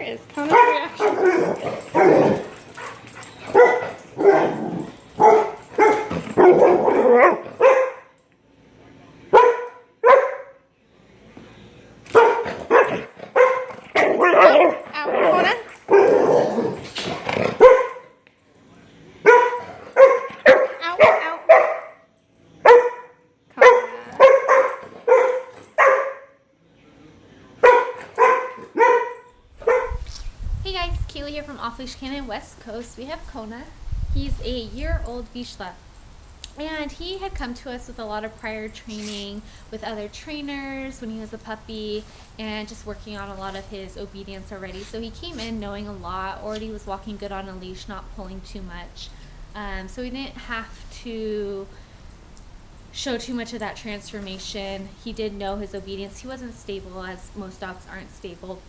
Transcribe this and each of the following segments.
is Kona's reaction. Hey guys, Kayla here from Off Leash K9 West Coast. We have Kona. He's a year-old Vizsla, and he had come to us with a lot of prior training with other trainers when he was a puppy and just working on a lot of his obedience already. So he came in knowing a lot, already was walking good on a leash, not pulling too much. So we didn't have to show too much of that transformation. He did know his obedience. He wasn't stable, as most dogs aren't stable.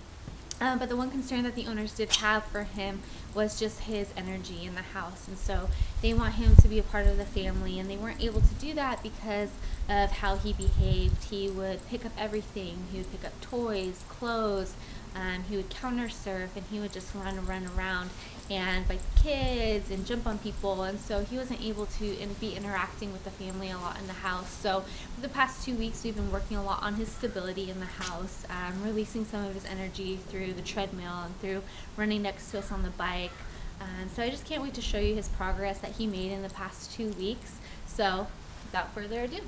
But the one concern that the owners did have for him was just his energy in the house, and so they want him to be a part of the family, and they weren't able to do that because of how he behaved. He would pick up everything. He would pick up toys, clothes, he would counter surf, and he would just run around and bite the kids and jump on people, and so he wasn't able to be interacting with the family a lot in the house. So for the past 2 weeks we've been working a lot on his stability in the house, releasing some of his energy through the treadmill and through running next to us on the bike. So I just can't wait to show you his progress that he made in the past 2 weeks. So without further ado,